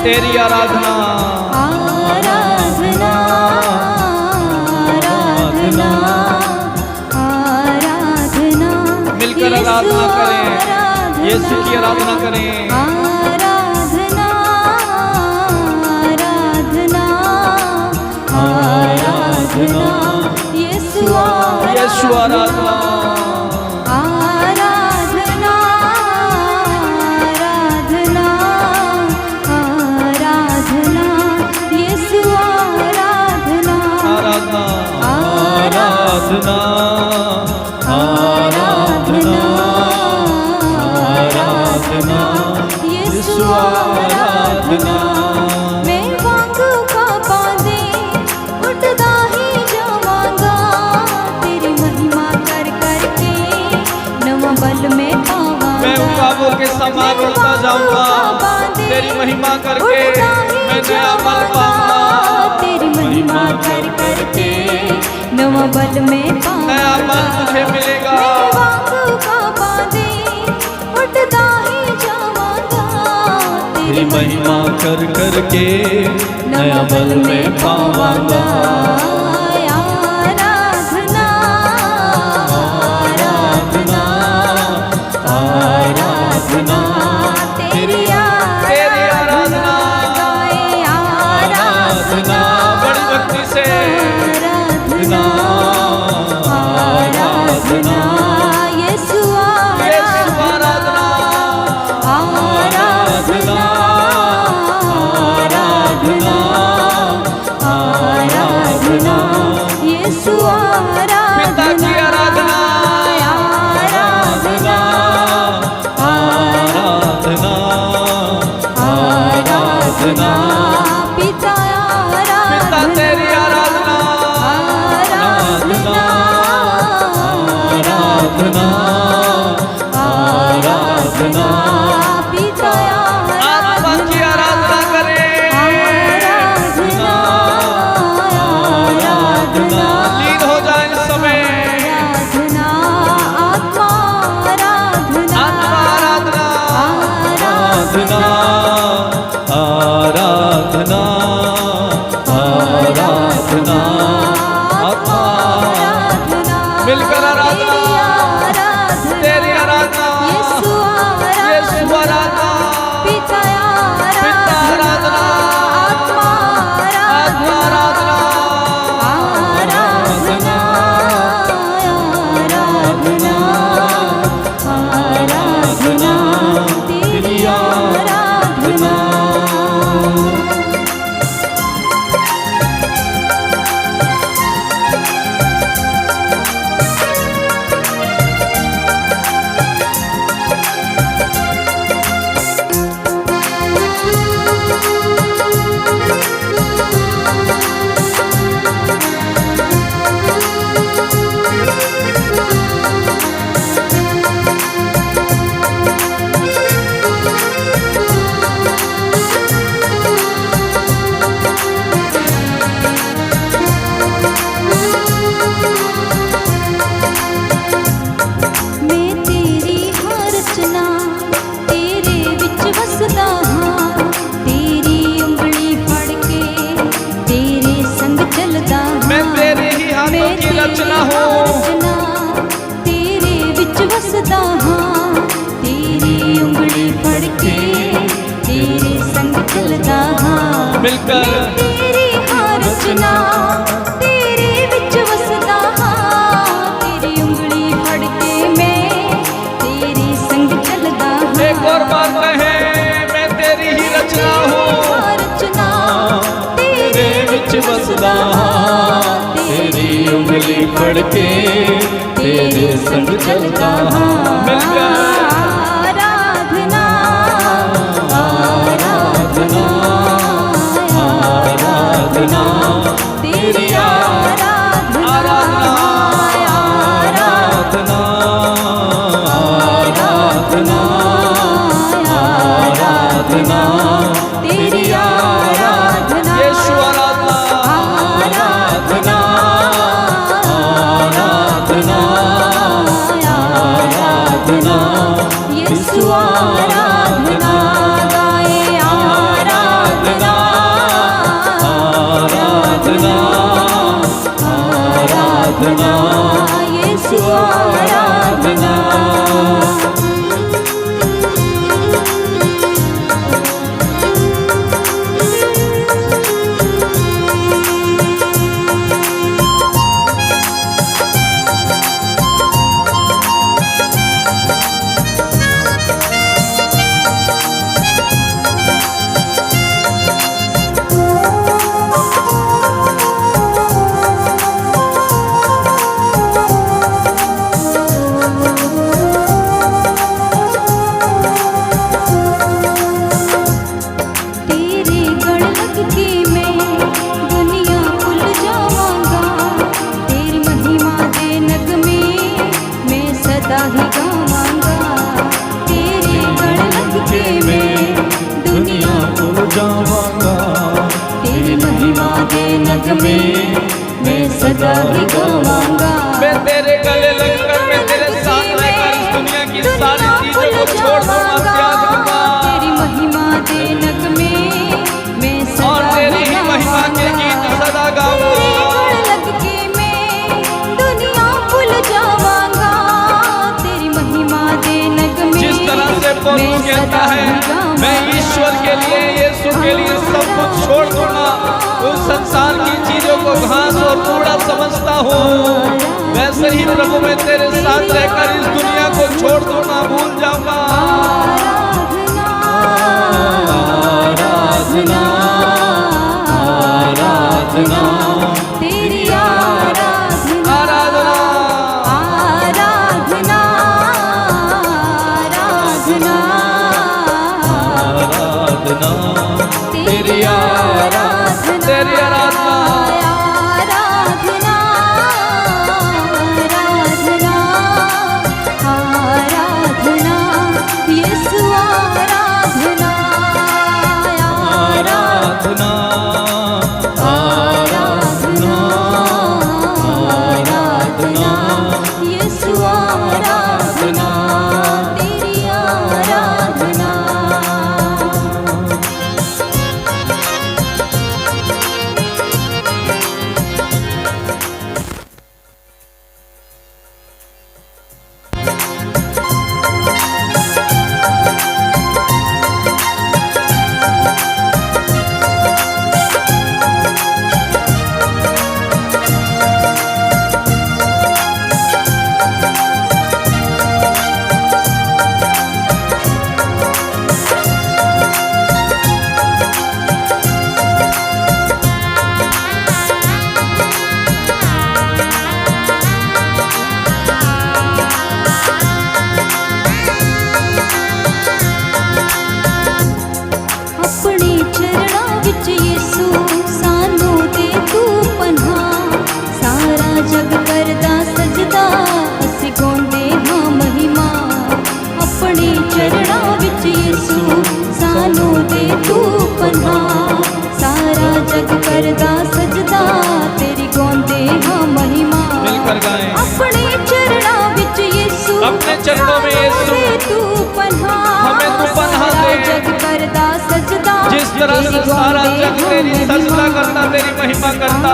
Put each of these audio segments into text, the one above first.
तेरी आराधना आराधना आराधना आराधना। मिलकर आराधना करें, यीशु की आराधना करें। आराधना आराधना आराधना यीशु आराधना। आराधना आराधना आराधना यीशु आराधना। आराधना आराधना आराधना आराधना यीशु आराधना। मैं वांगू का पादे उठदा ही जावांगा, तेरी महिमा कर करके नवा बल में पावांगा। मैं उकाबों के समान उड़ता जाऊंगा, तेरी महिमा करके मैं नया बल पाऊंगा। तेरी महिमा कर करके नवा बल में पाऊंगा। नया बल मुझे मिलेगा। मैं वांगू का पादे उठदा ही जावांगा, तेरी महिमा कर करके नया बल में पावांगा। आराधना आराधना आराधना तेरी आराधना आराधना बड़ी भक्ति से आराधना आराधना यीशु आराधना आराधना आराधना आराधना यीशु पिता की आराधना आराधना आराधना आराधना पिता पिता तेरी आराधना आराधना आराधना आराधना पिता आत्मा की आराधना करें। आराधना आराधना लीन हो जाए इस समय। आराधना आत्मा आराधना आत्मा आराधना आराधना आराधना आराधना आत्मा मिलकर आराधना तेरी आराधना यीशु आराधना पिता आराधना आत्मा आत्मा आराधना आराधना आराधना आराधना तेरी आराधना। मैं तेरी हर रचना तेरे विच वसदा हाँ, तेरी उंगली फड़ के तेरे संग चलदा हाँ। मैं तेरे ही हाथों की रचना हूँ। रचना तेरे विच वसदा हाँ, तेरी उंगली फड़ के तेरे संग चलदा हाँ। मिलकर मैं तेरी हर रचना तेरे विच वसदा हाँ, तेरी उंगली फड़ के मैं तेरे संग चलदा हाँ। एक और बार कहे मैं तेरी ही रचना हूँ। रचना तेरे विच बसदा हाँ, तेरी उंगली फड़ के तेरे संग चलता हाँ। मिलकर आराधना आराधना आराधना तेरी आराधना आराधना आराधना आराधना तेरी आराधना यीशु आराधना आराधना आराधना आराधना नगमे मैं सदा ही गावांगा। मैं तेरे गले लगकर, मैं तेरे साथ रहकर इस दुनिया की सारी चीजों को छोड़ दूंगा, त्याग दूंगा। तेरी महिमा दे नगमे मैं सदा और तेरी ही महिमा के गीत सदा गाऊंगा। लग के मैं दुनिया भूल जावांगा। तेरी महिमा दे नगमे जिस तरह से पौलुस कहता है, मैं ईश्वर के लिए, यीशु के लिए सब कुछ छोड़ दूंगा। उस संसार की चीजों को घास और कूड़ा समझता हूँ, वैसे ही प्रभु मैं तेरे साथ रहकर इस दुनिया को छोड़ दूंगा, भूल जाऊंगा। आराधना आराधना तेरी आराधना आराधना आराधना आराधना आराधना तेरी आराधना, तेरी आराधना आराधना आराधना आराधना यीशु आराधना आराधना आराधना आराधना यीशु आराधना तेरी आराधना। अपने चरणों विच यीशु सानू दे तू पनाह। सारा जग करदा सजदा असीं गाउंदे हां महिमा। अपने चरणों विच यीशु सानू दे तू पनाह। सारा जग करदा सजदा तेरी गाउंदे हां महिमा। मिलकर गाएं। अपने चरणों विच यीशु, अपने चरणों में यीशु, तू पनाह, हमें तू पनाह दे। सारा जग करदा सजदा जिस तरह से सारा जग तेरी सजदा करता, तेरी महिमा करता,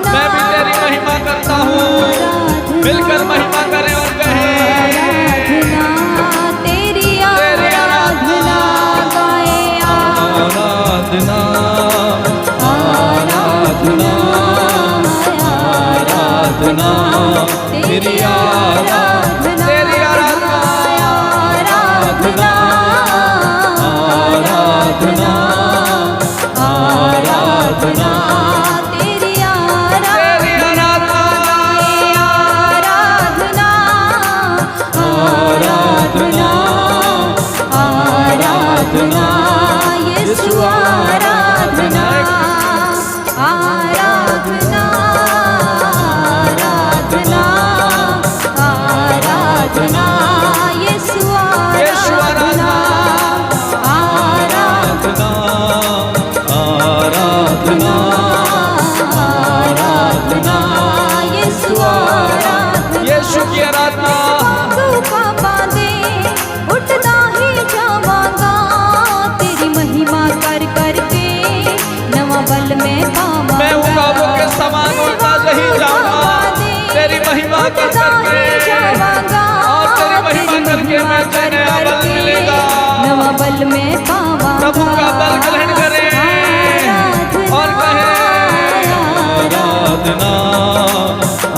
मैं भी तेरी महिमा करता हूँ। मिलकर महिमा करें और कहें, तेरी आराधना गाए आराधना आराधना आराधना तेरी आराधना, तेरी आराधना आराधना आराधना आराधना तेरी आराधना आराधना आराधना यीशु आराधना आराधना आराधना आराधना यीशु आराधना आराधना आराधना आराधना यीशु आराधना। यीशु की आराधना। पापा दे उठदा ही जावांगा। तेरी महिमा कर करके नवा बल में पावांगा। मैं उड़ावों के समान उड़ता ही जाऊंगा, तेरी महिमा कर करके, और तेरी महिमा करके मैं नया बल मिलेगा। नवा बल में पावांगा। प्रभु का बल ग्रहण करें और कहें, आराधना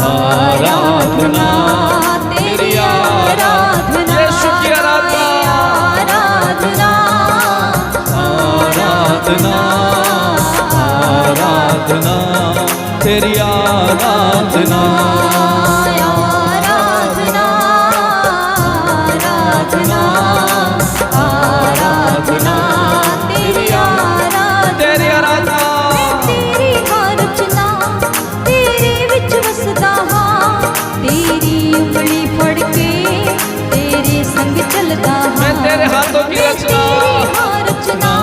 आराधना तेरी आराधना। यीशु की आराधना आराधना आराधना आराधना तेरी आराधना आराधना आराधना आराधना तेरी आराधना। तेरी आराधना। तेरी हर रचना तेरे विच वसदा हां। तेरी उंगली फड़ के तेरे संग चलदा हां। मैं तेरे हाथों की रचना, तेरी हर रचना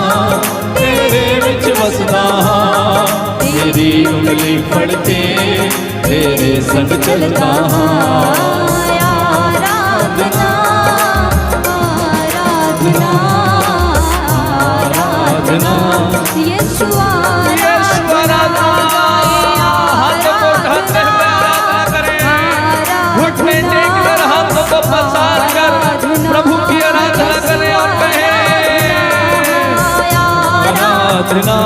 तेरे विच वसदा हां। तेरी उंगली फड़ के तेरे संग चलता हाँ। आराधना आराधना आराधना यीशु यीशु आराधना। हाथों को उठाते हुए आराधना करें, घुटने टेक कर हाथों को पसार कर प्रभु की आराधना करें और कहें आराधना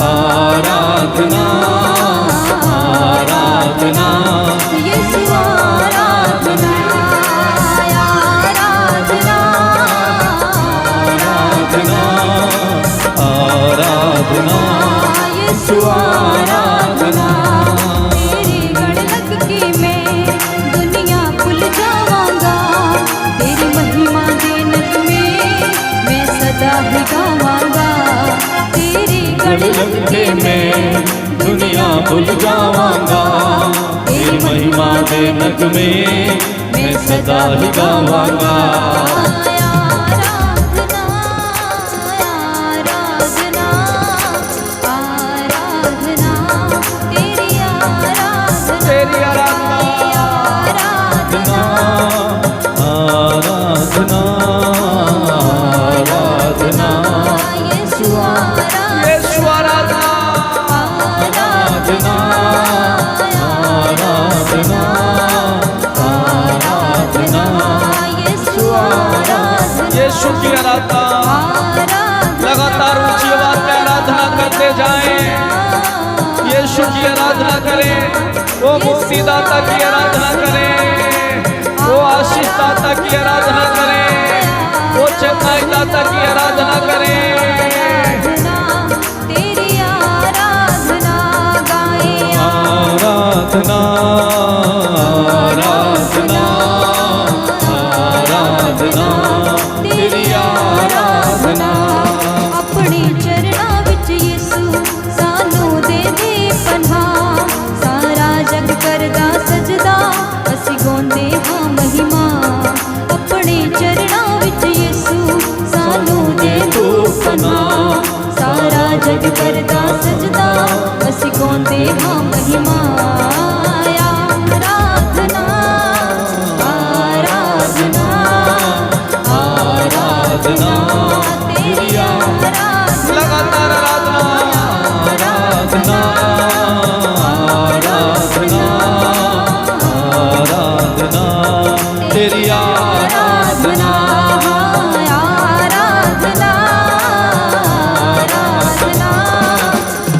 आराधना आराधना यीशु आराधना आराधना आराधना आराधना यीशु आराधना। तेरे गण लग के मैं दुनिया भूल जावांगा, तेरी महिमा के नग में मैं सदा ही गावांगा। तेरे गण लग के मैं दुनिया भूल जावांगा, तेरी महिमा के नग में मैं सदा ही गावांगा। आराधना आराधना आराधना तेरी आराधना तेरी आराधना आराधना आराधना यीशु आराधना यीशु आराधना आराधना आराधना आराधना यीशु आराधना यीशु की आराधना। लगातार ऊंची आवाज में आराधना करते जाएं, यीशु की आराधना करें, वो मुक्तिदाता की आराधना करें, वो आशीष दाता की आराधना करें, वो चेताई दाता की आराधना करें। तेरी आराधना गाए आराधना आराधना आराधना तेरी आराधना। अपने चरणा विच यीशु सानू दे दे पनाह, सारा जग करदा सजदा असी गाउंदे हां महिमा। अपने चरणा विच यीशु सानू दे दो पनाह, सारा जग करदा सजदा असी गाउंदे हां महिमा। आराधना आराधना आराधना तेरी आराधना लगातार आराधना आराधना आराधना आराधना तेरी आराधना आराधना आराधना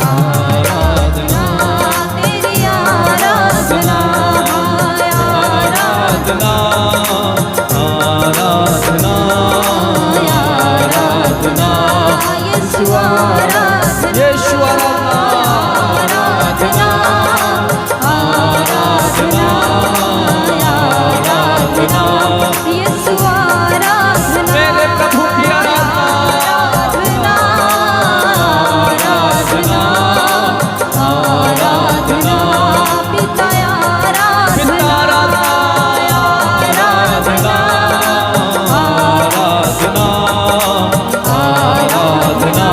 आराधना तेरी आराधना आराधना आराधना आराधना यीशु आराधना यीशु आराधना आराधना आराधना यीशु आराधना मेरे प्रभु की आराधना आराधना आराधना पिता पिता आराधना आराधना आराधना आराधना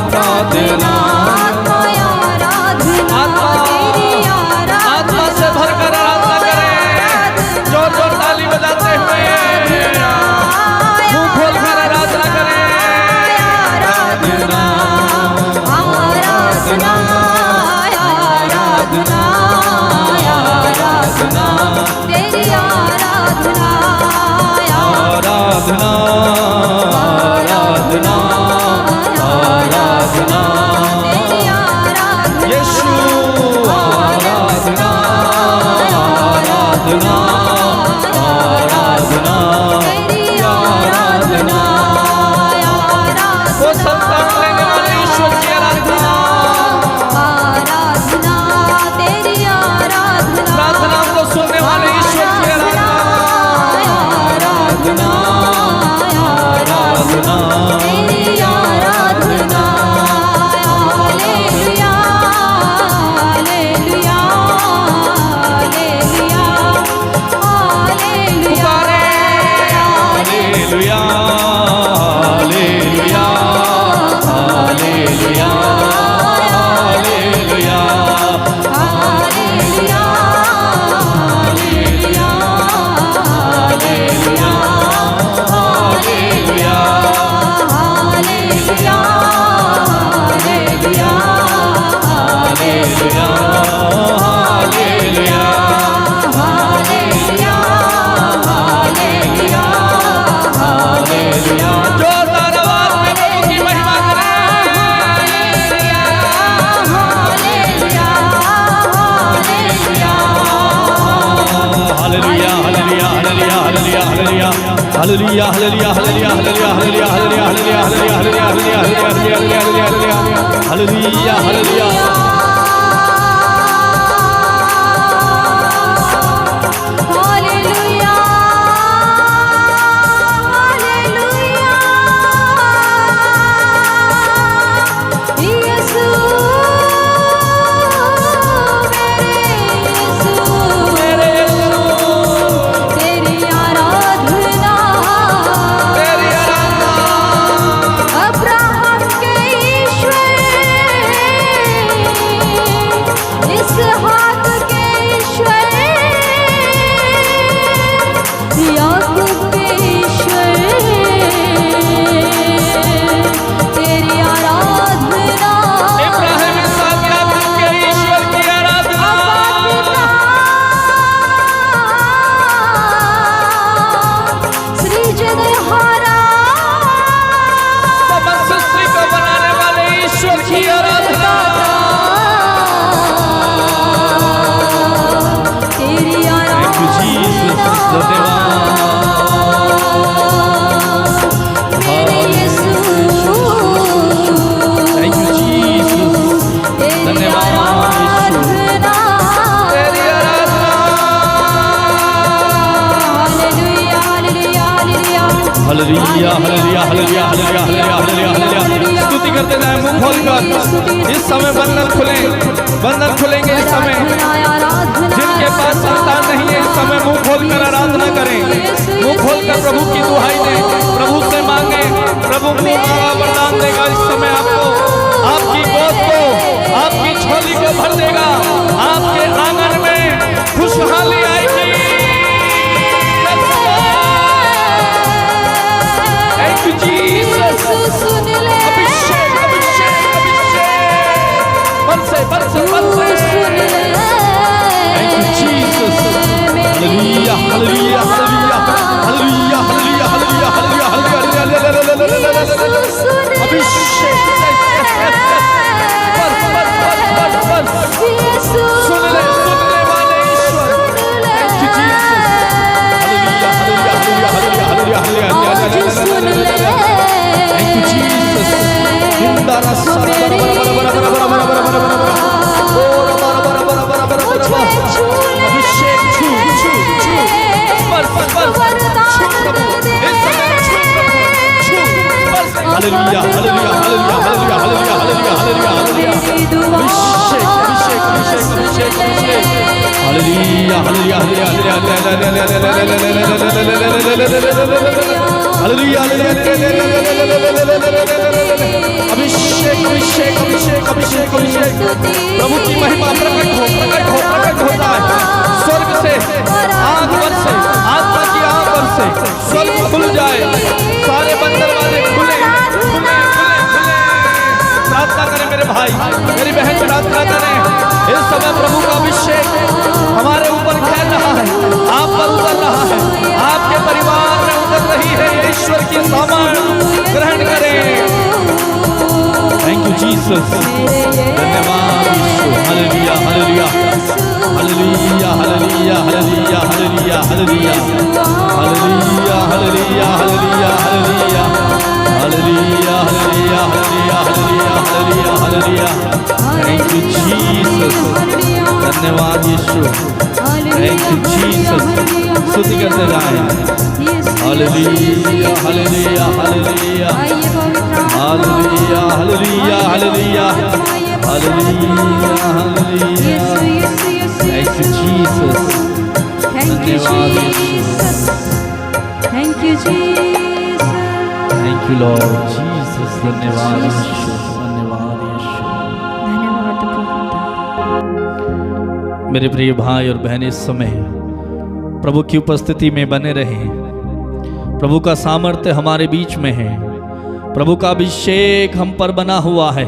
आराधना आत्मा आराधना तेरी आराधना आत्मा से भरकर आराधना करें, जोर जोर ताली बजाते हुए मुंह खोलकर आराधना करें। आराधना आराधना आराधना आराधना तेरी आराधना आराधना आराधना आराधना तेरी आराधना यीशु आराधना आराधना आराधना तेरी आराधना वो संतान लेने वाले ईश्वर की आराधना, आराधना तेरी आराधना प्रार्थना को सुनने वाले ईश्वर की आराधना, आराधना आराधना तेरी आराधना hallelujah hallelujah hallelujah hallelujah hallelujah hallelujah hallelujah hallelujah hallelujah hallelujah hallelujah hallelujah hallelujah hallelujah hallelujah hallelujah hallelujah hallelujah. जोरदार आवाज में प्रभु की महिमा करें। Hallelujah hallelujah hallelujah hallelujah hallelujah hallelujah hallelujah hallelujah hallelujah hallelujah hallelujah hallelujah hallelujah hallelujah hallelujah hallelujah. Hallelujah hallelujah Yeshu मेरे यीशु तेरी आराधना तेरी आराधना अब्राहम के ईश्वर इसहाक के ईश्वर याकूब के ईश्वर तेरी आराधना इब्राहिम इसहाक याकूब के ईश्वर की आराधना, श्री जगहारा समस्त सृष्टि को बनाने वाले ईश्वर की आराधना, तेरी Thank you, Jesus. मेरे यीशु Thank you, Jesus. तेरी धन्यवाद, आराधना तेरी आराधना। Hallelujah hallelujah hallelujah hallelujah hallelujah hallelujah hallelujah hallelujah hallelujah hallelujah. स्तुति करते जाएं मुंह खोलकर। इस समय बंधन खुले, बंधन खुलेंगे इस समय। जिनके पास संतान नहीं है इस समय मुंह खोलकर आराधना करें, मुंह खोलकर प्रभु की दुहाई दें, प्रभु से मांगे, प्रभु मांगा वरदान देगा। इस समय आपको आपकी गोद को, आपकी झोली को भर देगा, आपके आंगन में खुशहाली आएगी। Thank you, Jesus. सुन ले अभिषेक अभिषेक अभिषेक बरसे बरसे बरसे। सुन ले Thank you, Jesus. Hallelujah, hallelujah, hallelujah, hallelujah, hallelujah, hallelujah, hallelujah, hallelujah. अभिषेक बस बस बस बस बस सुनने वाले ईश्वर। Thank you, Jesus. Hallelujah, hallelujah, hallelujah, hallelujah, hallelujah, hallelujah. Thank you, Jesus. Indara sara bara bara bara bara bara bara bara bara bara bara bara. Ora bara bara bara bara bara bara bara. अभिषेक छू छू छू बस बस बस छू प्रभु इस समय छू प्रभु छू बस। Hallelujah hallelujah hallelujah hallelujah hallelujah hallelujah hallelujah hallelujah. अभिषेक अभिषेक अभिषेक अभिषेक अभिषेक हालेलुया हालेलुया हालेलुया अभिषेक अभिषेक अभिषेक अभिषेक अभिषेक प्रभु की महिमा प्रकट होता है। स्वर्ग से आग बरसे, आत्मा की आग बरसे, स्वर्ग खुल जाए, सारे बंद दरवाजे खुले खुले खुले खुले। प्रार्थना करें मेरे भाई मेरी बहन, प्रार्थना करें। इस समय प्रभु का अभिषेक हमारे ऊपर खेल रहा है, आप पर उतर रहा है, आपके परिवार में उतर रही है। ईश्वर की सामर्थ ग्रहण करें। थैंक यू जीसस, धन्यवाद Yeshu. Hallelujah hallelujah hallelujah hallelujah hallelujah hallelujah hallelujah hallelujah hallelujah hallelujah hallelujah hallelujah hallelujah hallelujah hallelujah hallelujah. Thank you Jesus, धन्यवाद यीशु। थैंक यू जीसस, स्तुति करते जाएं। Hallelujah hallelujah hallelujah hallelujah hallelujah hallelujah hallelujah hallelujah. Thank you Jesus, धन्यवाद Yeshu. Thank you Jesus, thank you lord Jesus, धन्यवाद यीशु, धन्यवाद यीशु। धन्यवाद प्रभु। मेरे प्रिय भाई और बहन, इस समय प्रभु की उपस्थिति में बने रहें। प्रभु का सामर्थ्य हमारे बीच में है, प्रभु का अभिषेक हम पर बना हुआ है।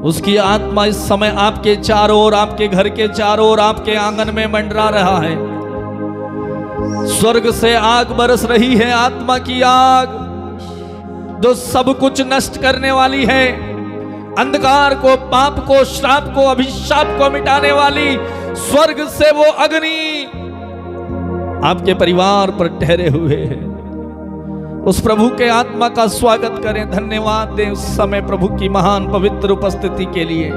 उसकी आत्मा इस समय आपके चारों ओर, आपके घर के चारों ओर, आपके आंगन में मंडरा रहा है। स्वर्ग से आग बरस रही है, आत्मा की आग जो सब कुछ नष्ट करने वाली है। अंधकार को, पाप को, श्राप को, अभिशाप को मिटाने वाली स्वर्ग से वो अग्नि आपके परिवार पर ठहरे हुए है। उस प्रभु के आत्मा का स्वागत करें, धन्यवाद दें उस समय प्रभु की महान पवित्र उपस्थिति के लिए,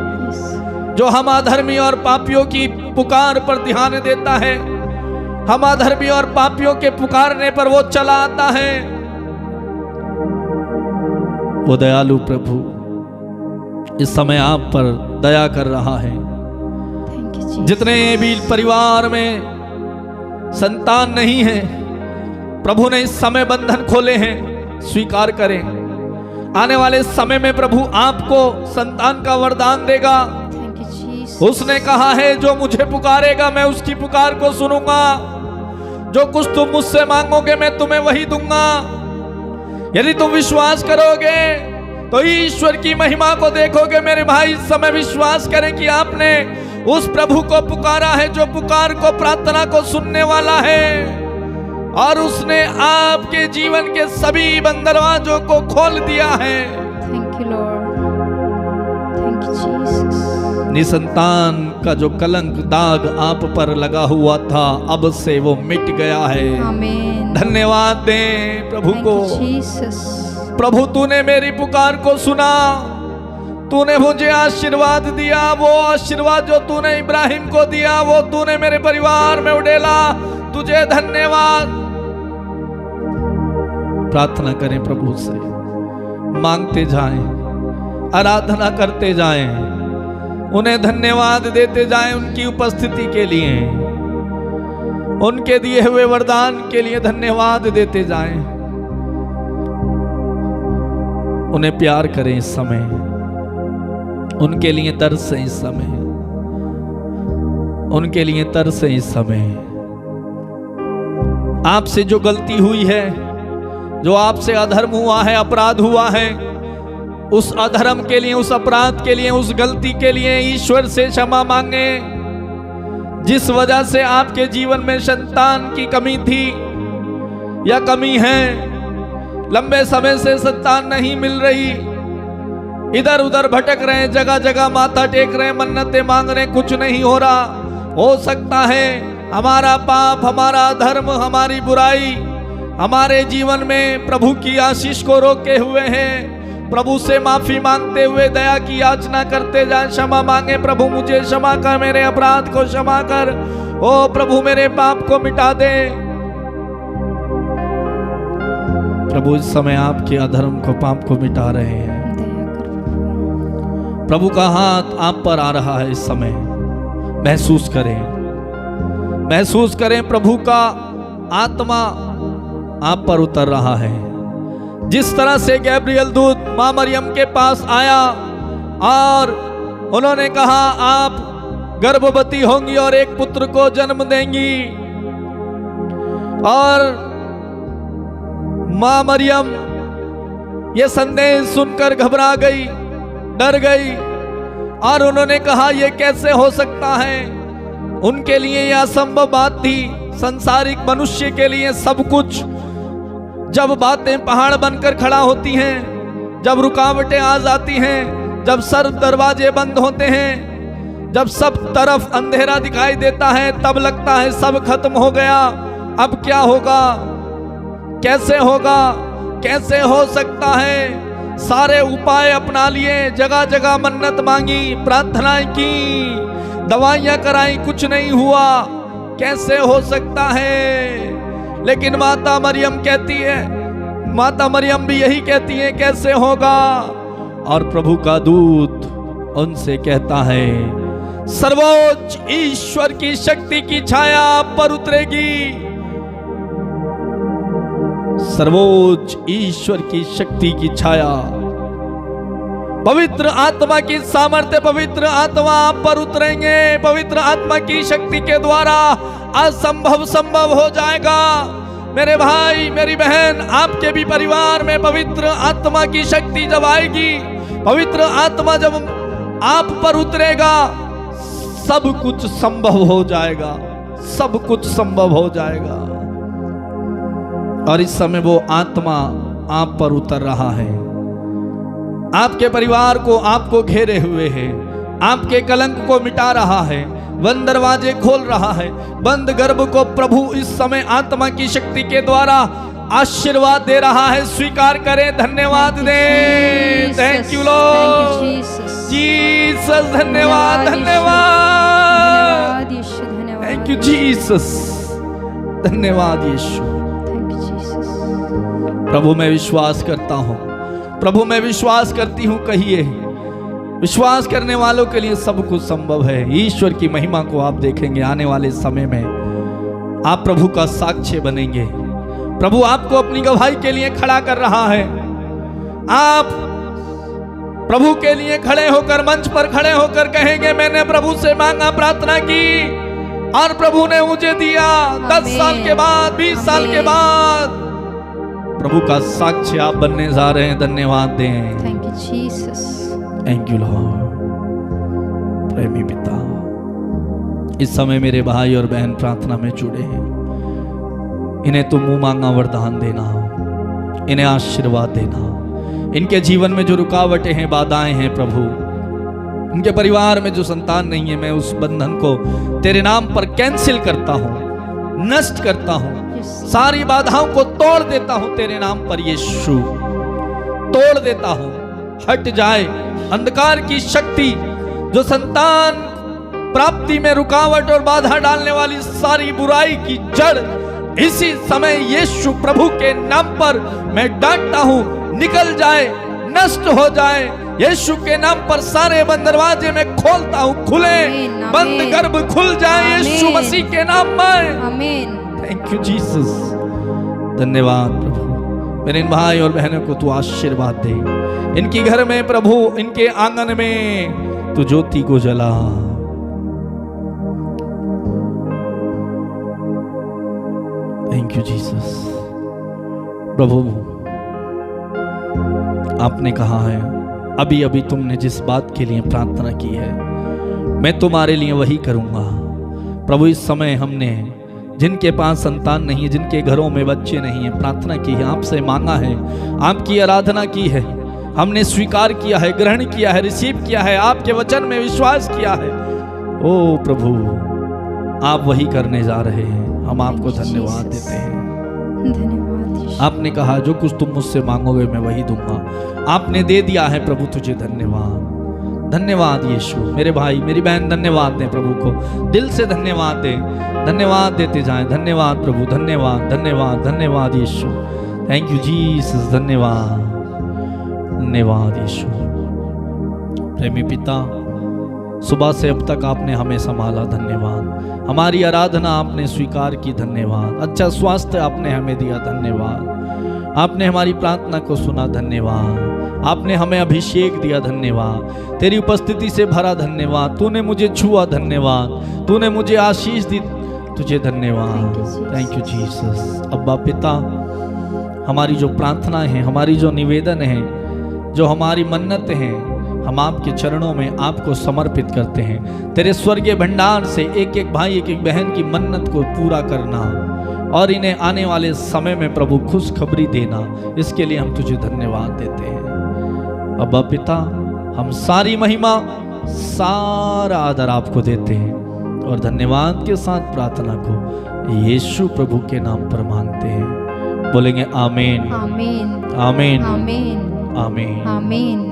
जो हम अधर्मी और पापियों की पुकार पर ध्यान देता है। हम अधर्मी और पापियों के पुकारने पर वो चला आता है। वो दयालु प्रभु इस समय आप पर दया कर रहा है। जितने भी परिवार में संतान नहीं है, प्रभु ने इस समय बंधन खोले हैं, स्वीकार करें। आने वाले समय में प्रभु आपको संतान का वरदान देगा। उसने कहा है, जो मुझे पुकारेगा मैं उसकी पुकार को सुनूंगा। जो कुछ तुम मुझसे मांगोगे मैं तुम्हें वही दूंगा। यदि तुम विश्वास करोगे तो ईश्वर की महिमा को देखोगे। मेरे भाई, इस समय विश्वास करें कि आपने उस प्रभु को पुकारा है जो पुकार को, प्रार्थना को सुनने वाला है, और उसने आपके जीवन के सभी बंद दरवाजों को खोल दिया है। Thank you lord, thank you Jesus. निसंतान का जो कलंक, दाग आप पर लगा हुआ था, अब से वो मिट गया है। आमीन। धन्यवाद दें प्रभु को। जीसस। प्रभु, तूने मेरी पुकार को सुना, तूने मुझे आशीर्वाद दिया। वो आशीर्वाद जो तूने इब्राहिम को दिया, वो तूने मेरे परिवार में उड़ेला। तुझे धन्यवाद। प्रार्थना करें प्रभु से, मांगते जाएं, आराधना करते जाएं, उन्हें धन्यवाद देते जाएं उनकी उपस्थिति के लिए, उनके दिए हुए वरदान के लिए धन्यवाद देते जाएं। उन्हें प्यार करें इस समय, उनके लिए तरसें इस समय, उनके लिए तरसें इस समय। आपसे जो गलती हुई है, जो आपसे अधर्म हुआ है, अपराध हुआ है, उस अधर्म के लिए, उस अपराध के लिए, उस गलती के लिए ईश्वर से क्षमा मांगे। जिस वजह से आपके जीवन में संतान की कमी थी या कमी है, लंबे समय से संतान नहीं मिल रही, इधर उधर भटक रहे, जगह जगह माथा टेक रहे, मन्नतें मांग रहे, कुछ नहीं हो रहा। हो सकता है हमारा पाप, हमारा धर्म, हमारी बुराई हमारे जीवन में प्रभु की आशीष को रोके हुए हैं। प्रभु से माफी मांगते हुए दया की याचना करते जाए, क्षमा मांगे। प्रभु मुझे क्षमा कर, मेरे अपराध को क्षमा कर। ओ प्रभु मेरे पाप को मिटा दे। प्रभु इस समय आपके अधर्म को, पाप को मिटा रहे हैं। प्रभु का हाथ आप पर आ रहा है इस समय, महसूस करें। महसूस करें प्रभु का आत्मा आप पर उतर रहा है। जिस तरह से गैब्रियल दूत मां मरियम के पास आया और उन्होंने कहा आप गर्भवती होंगी और एक पुत्र को जन्म देंगी, और मां मरियम ये संदेश सुनकर घबरा गई, डर गई, और उन्होंने कहा यह कैसे हो सकता है। उनके लिए यह असंभव बात थी। संसारिक मनुष्य के लिए सब कुछ, जब बातें पहाड़ बनकर खड़ा होती हैं, जब रुकावटें आ जाती हैं, जब सर्व दरवाजे बंद होते हैं, जब सब तरफ अंधेरा दिखाई देता है, तब लगता है सब खत्म हो गया, अब क्या होगा, कैसे होगा, कैसे हो सकता है। सारे उपाय अपना लिए, जगह जगह मन्नत मांगी, प्रार्थनाएं की, दवाइयां कराई, कुछ नहीं हुआ, कैसे हो सकता है। लेकिन माता मरियम कहती है, माता मरियम भी यही कहती है कैसे होगा। और प्रभु का दूत उनसे कहता है सर्वोच्च ईश्वर की शक्ति की छाया आप पर उतरेगी, सर्वोच्च ईश्वर की शक्ति की छाया, पवित्र आत्मा की सामर्थ्य, पवित्र आत्मा आप पर उतरेंगे। पवित्र आत्मा की शक्ति के द्वारा असंभव संभव हो जाएगा। मेरे भाई मेरी बहन, आपके भी परिवार में पवित्र आत्मा की शक्ति जब आएगी, पवित्र आत्मा जब आप पर उतरेगा, सब कुछ संभव हो जाएगा, सब कुछ संभव हो जाएगा। और इस समय वो आत्मा आप पर उतर रहा है, आपके परिवार को आपको घेरे हुए है, आपके कलंक को मिटा रहा है, बंद दरवाजे खोल रहा है, बंद गर्भ को प्रभु इस समय आत्मा की शक्ति के द्वारा आशीर्वाद दे रहा है। स्वीकार करें, धन्यवाद दें। थैंक यू लॉर्ड जीसस, धन्यवाद धन्यवाद, थैंक यू जीसस, धन्यवाद यीशु। प्रभु मैं विश्वास करता हूं, प्रभु मैं विश्वास करती हूं, कहिए विश्वास करने वालों के लिए सब कुछ संभव है। ईश्वर की महिमा को आप देखेंगे आने वाले समय में, आप प्रभु का साक्ष्य बनेंगे। प्रभु आपको अपनी गवाही के लिए खड़ा कर रहा है। आप प्रभु के लिए खड़े होकर, मंच पर खड़े होकर कहेंगे मैंने प्रभु से मांगा, प्रार्थना की और प्रभु ने मुझे दिया। 10 साल के बाद, 20 साल के बाद प्रभु का साक्ष्य आप बनने जा रहे हैं। धन्यवाद दें। Thank you Jesus, thank you Lord. प्रेमी पिता, इस समय मेरे भाई और बहन प्रार्थना में जुड़े हैं, इन्हें तुम मुंह मांगा वरदान देना, इन्हें आशीर्वाद देना। इनके जीवन में जो रुकावटें हैं, बाधाएं हैं प्रभु, इनके परिवार में जो संतान नहीं है, मैं उस बंधन को तेरे नाम पर कैंसिल करता हूं, नष्ट करता हूं, सारी बाधाओं को तोड़ देता हूं तेरे नाम पर यीशु, तोड़ देता हूं। हट जाए अंधकार की शक्ति, जो संतान प्राप्ति में रुकावट और बाधा डालने वाली सारी बुराई की जड़ इसी समय यीशु प्रभु के नाम पर मैं डांटता हूं, निकल जाए, नष्ट हो जाए। यीशु के नाम पर सारे बंद दरवाजे में खोलता हूं, खुले, बंद गर्भ खुल जाए यीशु मसीह के नाम में। आमीन। थैंक यू जीसस, धन्यवाद प्रभु। मेरे इन भाई और बहनों को तू आशीर्वाद दे, इनके घर में प्रभु, इनके आंगन में तू ज्योति को जला। Thank you Jesus. प्रभु आपने कहा है, अभी अभी तुमने जिस बात के लिए प्रार्थना की है मैं तुम्हारे लिए वही करूंगा। प्रभु इस समय हमने जिनके पास संतान नहीं है, जिनके घरों में बच्चे नहीं है, प्रार्थना की है, आपसे मांगा है, आपकी आराधना की है, हमने स्वीकार किया है, ग्रहण किया है, रिसीव किया है, आपके वचन में विश्वास किया है। ओ प्रभु आप वही करने जा रहे हैं, हम आपको धन्यवाद देते हैं। धन्यवाद। आपने कहा जो कुछ तुम मुझसे मांगोगे मैं वही दूंगा, आपने दे दिया है प्रभु, तुझे धन्यवाद। धन्यवाद यीशु। मेरे भाई मेरी बहन धन्यवाद दें प्रभु को, दिल से धन्यवाद दें, धन्यवाद देते जाएं। धन्यवाद प्रभु, धन्यवाद धन्यवाद धन्यवाद यीशु। थैंक यू जीसस, धन्यवाद धन्यवाद यीशु। प्रेमी पिता सुबह से अब तक आपने हमें संभाला, धन्यवाद। हमारी आराधना आपने स्वीकार की, धन्यवाद। अच्छा स्वास्थ्य आपने हमें दिया, धन्यवाद। आपने हमारी प्रार्थना को सुना, धन्यवाद। आपने हमें अभिषेक दिया, धन्यवाद। तेरी उपस्थिति से भरा, धन्यवाद। तूने मुझे छुआ, धन्यवाद। तूने मुझे आशीष दी, तुझे धन्यवाद। Thank you Jesus. अब्बा पिता, हमारी जो प्रार्थना है, हमारी जो निवेदन है, जो हमारी मन्नत है, हम आपके चरणों में आपको समर्पित करते हैं। तेरे स्वर्गीय भंडार से एक एक भाई, एक एक बहन की मन्नत को पूरा करना और इन्हें आने वाले समय में प्रभु खुशखबरी देना, इसके लिए हम तुझे धन्यवाद देते हैं। अब्बा पिता, हम सारी महिमा, सारा आदर आपको देते हैं और धन्यवाद के साथ प्रार्थना को यीशु प्रभु के नाम पर मांगते हैं। बोलेंगे आमीन, आमीन, आमीन, आमीन, आमीन। आमीन।